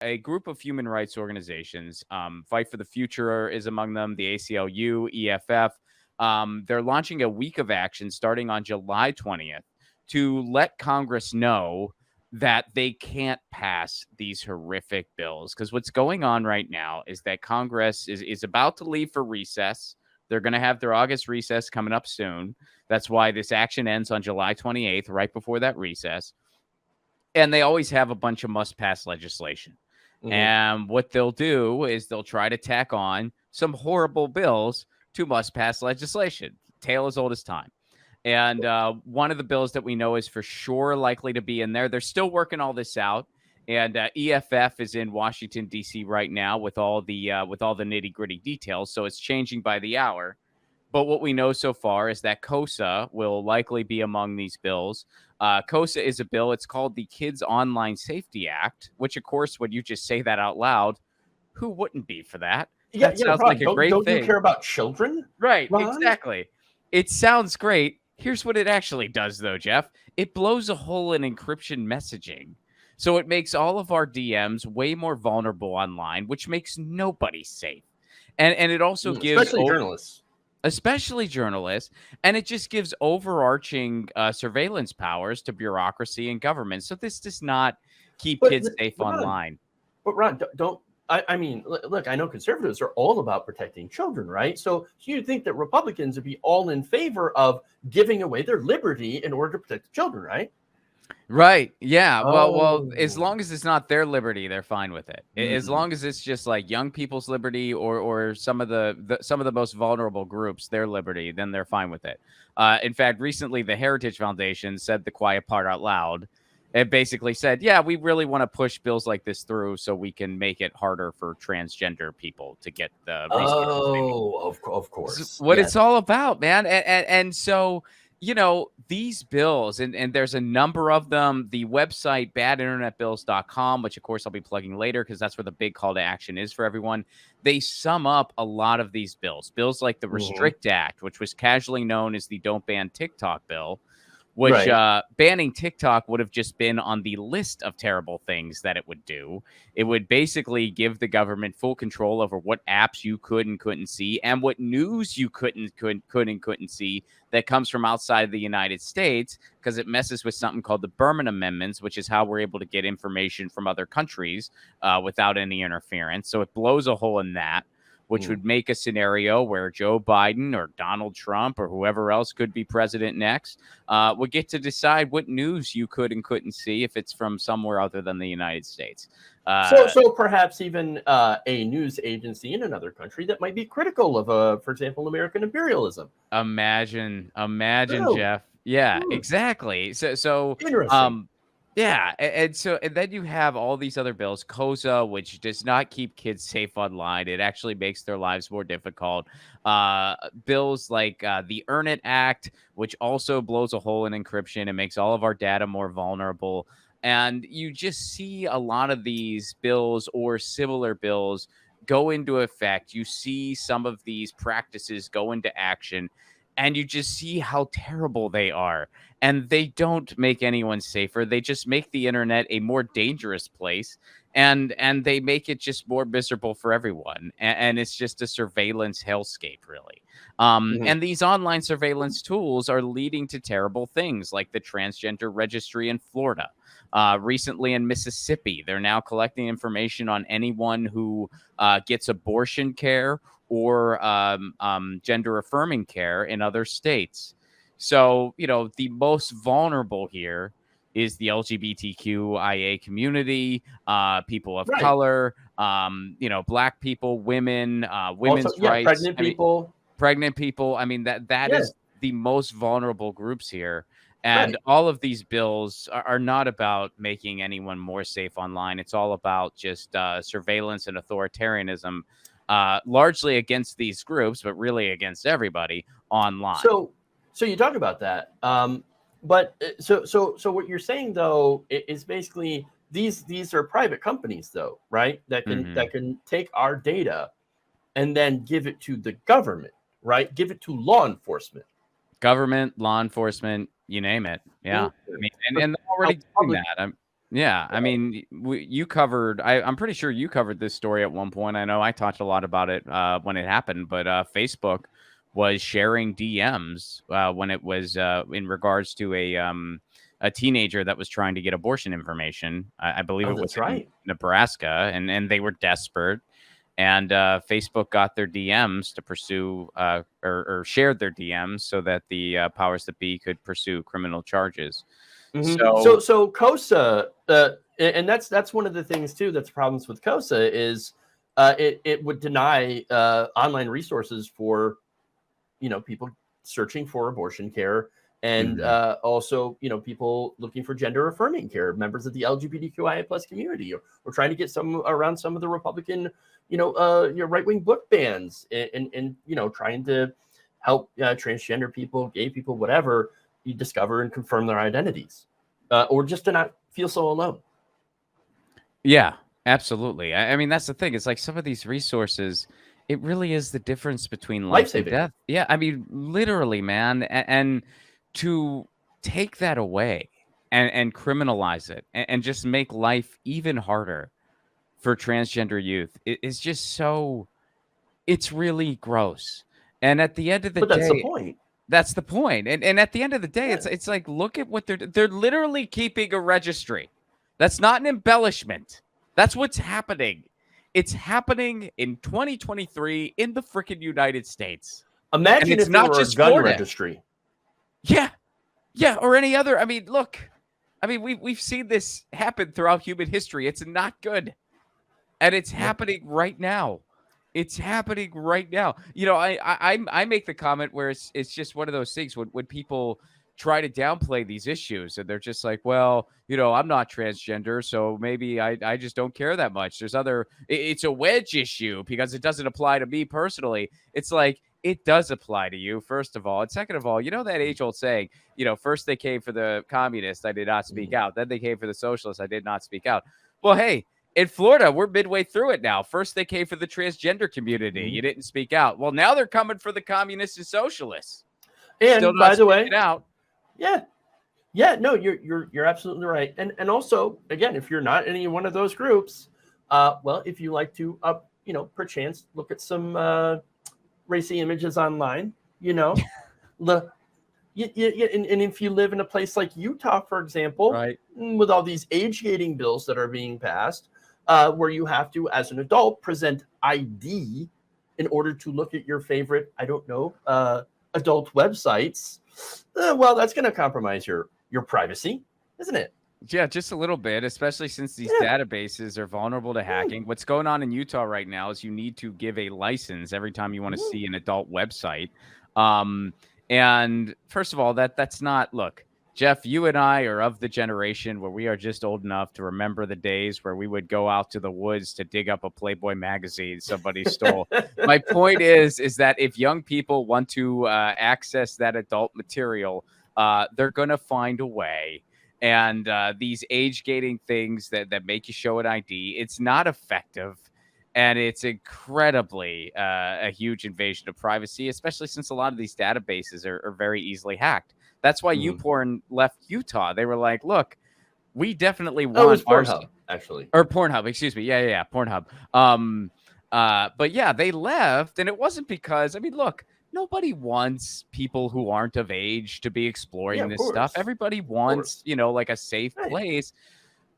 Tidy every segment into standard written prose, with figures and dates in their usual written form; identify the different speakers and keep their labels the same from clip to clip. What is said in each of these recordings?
Speaker 1: a group of human rights organizations, Fight for the Future is among them, the ACLU, EFF. They're launching a week of action starting on July 20th to let Congress know that they can't pass these horrific bills. Because what's going on right now is that Congress is about to leave for recess. They're going to have their August recess coming up soon. That's why this action ends on July 28th, right before that recess. And they always have a bunch of must pass legislation. And what they'll do is they'll try to tack on some horrible bills to must pass legislation. Tale as old as time. And one of the bills that we know is for sure likely to be in there. They're still working all this out. And EFF is in Washington, D.C. right now with all the nitty gritty details. So it's changing by the hour. But what we know so far is that KOSA will likely be among these bills. KOSA is a bill. It's called the Kids Online Safety Act, which, of course, when you just say that out loud, who wouldn't be for that?
Speaker 2: Yeah,
Speaker 1: That sounds
Speaker 2: Ron,
Speaker 1: like a great
Speaker 2: don't
Speaker 1: thing.
Speaker 2: you care about children?
Speaker 1: Right,
Speaker 2: Ron?
Speaker 1: exactly. It sounds great. Here's what it actually does, though, Jeff. It blows a hole in encryption messaging. So it makes all of our DMs way more vulnerable online, which makes nobody safe. And it also gives...
Speaker 2: Especially journalists.
Speaker 1: Especially journalists, and it just gives overarching surveillance powers to bureaucracy and government. So this does not keep kids safe online.
Speaker 2: But Ron, I mean, look, I know conservatives are all about protecting children, right? So you'd think that Republicans would be all in favor of giving away their liberty in order to protect the children, right?
Speaker 1: Right. Yeah. Well, as long as it's not their liberty, they're fine with it. As long as it's just like young people's liberty or some of the most vulnerable groups, their liberty, then they're fine with it. In fact, recently the Heritage Foundation said the quiet part out loud. It basically said, yeah, we really want to push bills like this through so we can make it harder for transgender people to get the resources.
Speaker 2: Of course.
Speaker 1: What it's all about, man. And so, you know, these bills, and there's a number of them. The website badinternetbills.com, which of course I'll be plugging later because that's where the big call to action is for everyone. They sum up a lot of these bills. Bills like the Restrict Act, which was casually known as the Don't Ban TikTok bill, which banning TikTok would have just been on the list of terrible things that it would do. It would basically give the government full control over what apps you could and couldn't see and what news you could and couldn't see that comes from outside of the United States, because it messes with something called the Berman Amendments, which is how we're able to get information from other countries without any interference. So it blows a hole in that, which would make a scenario where Joe Biden or Donald Trump or whoever else could be president next would get to decide what news you could and couldn't see if it's from somewhere other than the United States.
Speaker 2: So perhaps even a news agency in another country that might be critical of, for example, American imperialism.
Speaker 1: Imagine, Jeff. Yeah, exactly. So
Speaker 2: interesting.
Speaker 1: Yeah, and then you have all these other bills, KOSA, which does not keep kids safe online. It actually makes their lives more difficult. Bills like the Earn It Act, which also blows a hole in encryption and makes all of our data more vulnerable. And you just see a lot of these bills or similar bills go into effect. You see some of these practices go into action, and you just see how terrible they are. And they don't make anyone safer. They just make the internet a more dangerous place, and they make it just more miserable for everyone. And it's just a surveillance hellscape, really. And these online surveillance tools are leading to terrible things like the transgender registry in Florida. Recently in Mississippi, they're now collecting information on anyone who gets abortion care or gender affirming care in other states. So, you know, the most vulnerable here is the LGBTQIA community, people of color, you know, Black people, women, women's
Speaker 2: also,
Speaker 1: rights,
Speaker 2: pregnant people.
Speaker 1: I mean, that is the most vulnerable groups here. And all of these bills are not about making anyone more safe online. It's all about just surveillance and authoritarianism, largely against these groups, but really against everybody online.
Speaker 2: So you talk about that, but so what you're saying though is basically these are private companies though, right? That can take our data and then give it to the government, right? Give it to law enforcement.
Speaker 1: Government, law enforcement, you name it. Yeah. I mean, and they're already doing that. Yeah, I mean, you covered. I'm pretty sure you covered this story at one point. I know I talked a lot about it when it happened, but Facebook was sharing DMs when it was in regards to a teenager that was trying to get abortion information. I believe
Speaker 2: Oh,
Speaker 1: it was
Speaker 2: that's
Speaker 1: in
Speaker 2: right.
Speaker 1: Nebraska, and they were desperate. And Facebook got their DMs to pursue or shared their DMs so that the powers that be could pursue criminal charges.
Speaker 2: So
Speaker 1: So
Speaker 2: so COSA, and that's one of the things too. That's problems with COSA is it would deny online resources for people searching for abortion care, and
Speaker 1: mhm.
Speaker 2: also people looking for gender affirming care, members of the LGBTQIA plus community, or trying to get some around some of the Republican right wing book bans, and trying to help transgender people, gay people, whatever, you discover and confirm their identities, or just to not feel so alone.
Speaker 1: Yeah, absolutely. I mean, that's the thing. It's like some of these resources, it really is the difference between
Speaker 2: Life
Speaker 1: life and
Speaker 2: saving.
Speaker 1: death. Yeah, I mean, literally, man. And to take that away and criminalize it and just make life even harder for transgender youth is just so, it's really gross. And at the end of the
Speaker 2: But that's the
Speaker 1: day,
Speaker 2: point.
Speaker 1: that's the point. And at the end of the day,
Speaker 2: Yeah.
Speaker 1: it's like, look at what they're literally keeping a registry. That's not an embellishment. That's what's happening. It's happening in 2023 in the freaking United States. And
Speaker 2: Imagine
Speaker 1: it's
Speaker 2: if there
Speaker 1: not
Speaker 2: were a
Speaker 1: just
Speaker 2: gun
Speaker 1: Florida.
Speaker 2: registry.
Speaker 1: Yeah. Yeah, or any other. I mean, look. I mean, we've seen this happen throughout human history. It's not good. And it's
Speaker 2: Yeah.
Speaker 1: happening right now. It's happening right now. I make the comment where it's just one of those things when people try to downplay these issues and they're just like, well, I'm not transgender, so maybe I just don't care that much. There's it's a wedge issue because it doesn't apply to me personally. It's like it does apply to you, first of all. And second of all, that age-old saying, first they came for the communists, I did not speak out. Then they came for the socialists, I did not speak out. Well, hey, in Florida, we're midway through it now. First, they came for the transgender community.
Speaker 2: Mhm.
Speaker 1: You didn't speak out. Well, now they're coming for the communists and socialists. Still
Speaker 2: And
Speaker 1: not
Speaker 2: by the
Speaker 1: speaking
Speaker 2: way,
Speaker 1: out.
Speaker 2: yeah, yeah, no, you're absolutely right. And also, again, if you're not in any one of those groups, well, if you like to perchance look at some racy images online, the and if you live in a place like Utah, for example,
Speaker 1: Right.
Speaker 2: with all these age gating bills that are being passed, where you have to, as an adult, present ID in order to look at your favorite, I don't know, adult websites, well, that's going to compromise your privacy, isn't it?
Speaker 1: Yeah, just a little bit, especially since these
Speaker 2: Yeah.
Speaker 1: databases are vulnerable to hacking. What's going on in Utah right now is you need to give a license every time you want to
Speaker 2: Mhm.
Speaker 1: see an adult website. Um, and first of all, that's not, look, Jeff, you and I are of the generation where we are just old enough to remember the days where we would go out to the woods to dig up a Playboy magazine somebody stole. My point is that if young people want to access that adult material, they're going to find a way. And these age gating things that make you show an ID, it's not effective. And it's incredibly a huge invasion of privacy, especially since a lot of these databases are very easily hacked. That's why
Speaker 2: Mhm.
Speaker 1: YouPorn left Utah. They were like, look, we definitely
Speaker 2: Oh, it
Speaker 1: want
Speaker 2: was
Speaker 1: ours,
Speaker 2: Pornhub, actually.
Speaker 1: or Pornhub, excuse me. Yeah, Pornhub. But yeah, they left, and it wasn't because, I mean, look, nobody wants people who aren't of age to be
Speaker 2: Yeah,
Speaker 1: exploring
Speaker 2: of
Speaker 1: this stuff.
Speaker 2: course.
Speaker 1: Everybody
Speaker 2: Of
Speaker 1: wants,
Speaker 2: course.
Speaker 1: like a safe
Speaker 2: Right.
Speaker 1: place.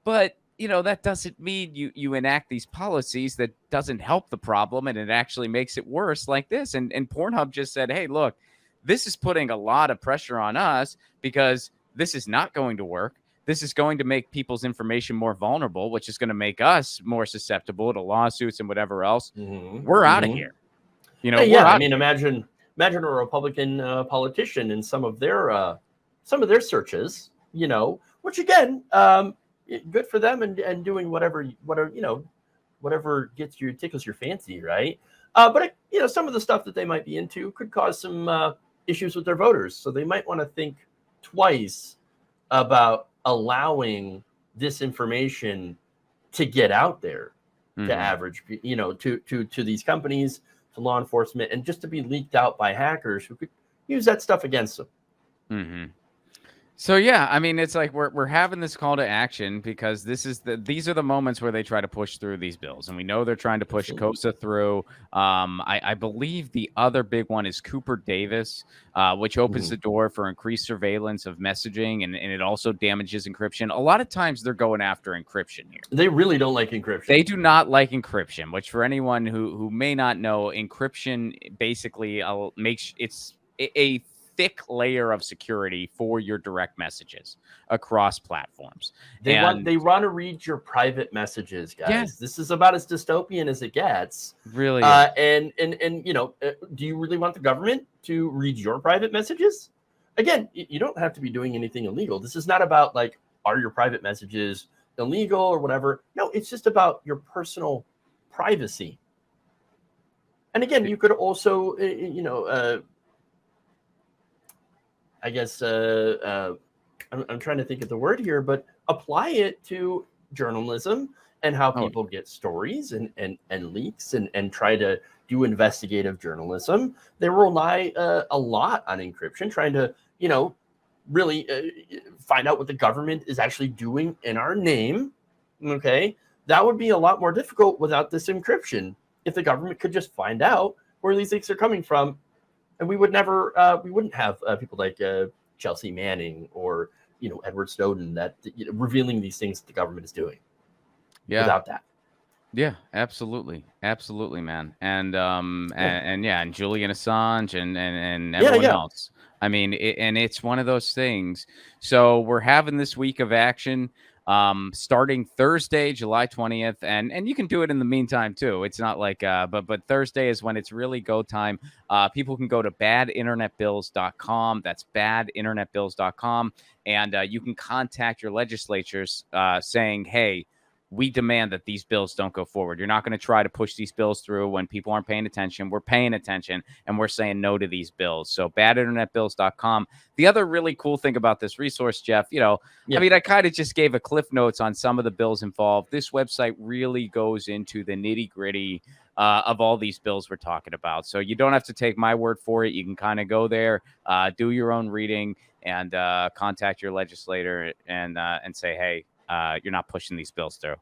Speaker 1: But that doesn't mean you enact these policies that doesn't help the problem, and it actually makes it worse, like this. And Pornhub just said, hey, look, this is putting a lot of pressure on us because this is not going to work. This is going to make people's information more vulnerable, which is going to make us more susceptible to lawsuits and whatever else.
Speaker 2: Mhm.
Speaker 1: We're out of
Speaker 2: Mhm.
Speaker 1: here.
Speaker 2: Yeah,
Speaker 1: We're
Speaker 2: I
Speaker 1: out of
Speaker 2: mean,
Speaker 1: here.
Speaker 2: imagine a Republican politician in some of their searches, which again, good for them, and doing whatever tickles your fancy, right? But some of the stuff that they might be into could cause some issues with their voters, so they might want to think twice about allowing this information to get out there to
Speaker 1: Mhm.
Speaker 2: average, to these companies, to law enforcement, and just to be leaked out by hackers who could use that stuff against them.
Speaker 1: Mhm. So yeah, I mean, it's like we're having this call to action because these are the moments where they try to push through these bills, and we know they're trying to push
Speaker 2: Absolutely.
Speaker 1: COSA through. I believe the other big one is Cooper Davis, which opens
Speaker 2: Mhm.
Speaker 1: the door for increased surveillance of messaging, and it also damages encryption. A lot of times they're going after encryption here.
Speaker 2: They really don't like encryption.
Speaker 1: They do not like encryption, which for anyone who may not know, encryption basically makes it's a thick layer of security for your direct messages across platforms. And
Speaker 2: They want to read your private messages,
Speaker 1: yeah,
Speaker 2: guys. This is about as dystopian as it gets.
Speaker 1: really is.
Speaker 2: And you know, do you really want the government to read your private messages? Again, you don't have to be doing anything illegal. This is not about like, are your private messages illegal or whatever. No, it's just about your personal privacy. And again, you could also, I guess, I'm trying to think of the word here, but apply it to journalism and how
Speaker 1: Oh,
Speaker 2: people get stories and leaks and try to do investigative journalism. They rely a lot on encryption, trying to, really find out what the government is actually doing in our name. Okay. That would be a lot more difficult without this encryption. If the government could just find out where these leaks are coming from, and we wouldn't have people like Chelsea Manning or Edward Snowden that revealing these things that the government is doing
Speaker 1: yeah.
Speaker 2: without that.
Speaker 1: Yeah, absolutely. Absolutely, man. And yeah, and Julian Assange and
Speaker 2: Yeah,
Speaker 1: everyone
Speaker 2: yeah.
Speaker 1: else. I mean, and it's one of those things. So we're having this week of action starting Thursday, July 20th, and you can do it in the meantime too. It's not like but Thursday is when it's really go time. People can go to badinternetbills.com. That's badinternetbills.com, and you can contact your legislatures saying, "Hey, we demand that these bills don't go forward. You're not going to try to push these bills through when people aren't paying attention. We're paying attention and we're saying no to these bills." So badinternetbills.com. The other really cool thing about this resource, Jeff, I
Speaker 2: Yeah.
Speaker 1: mean, I kind of just gave a cliff notes on some of the bills involved. This website really goes into the nitty gritty of all these bills we're talking about. So you don't have to take my word for it. You can kind of go there, do your own reading, and contact your legislator and say, hey, you're not pushing these bills through.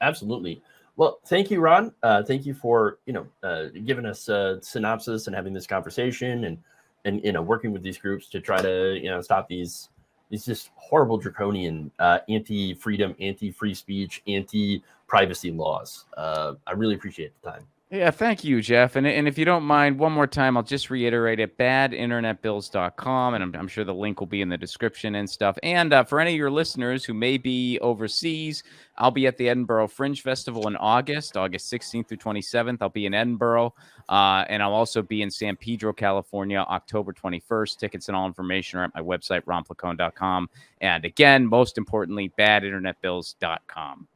Speaker 2: Absolutely. Well, thank you, Ron. Thank you for giving us a synopsis and having this conversation and working with these groups to try to stop these just horrible draconian anti-freedom, anti-free speech, anti-privacy laws. I really appreciate the time.
Speaker 1: Yeah, thank you, Jeff. And if you don't mind, one more time, I'll just reiterate it, badinternetbills.com, and I'm sure the link will be in the description and stuff. And for any of your listeners who may be overseas, I'll be at the Edinburgh Fringe Festival in August 16th through 27th. I'll be in Edinburgh, and I'll also be in San Pedro, California, October 21st. Tickets and all information are at my website, ronplacone.com. And again, most importantly, badinternetbills.com.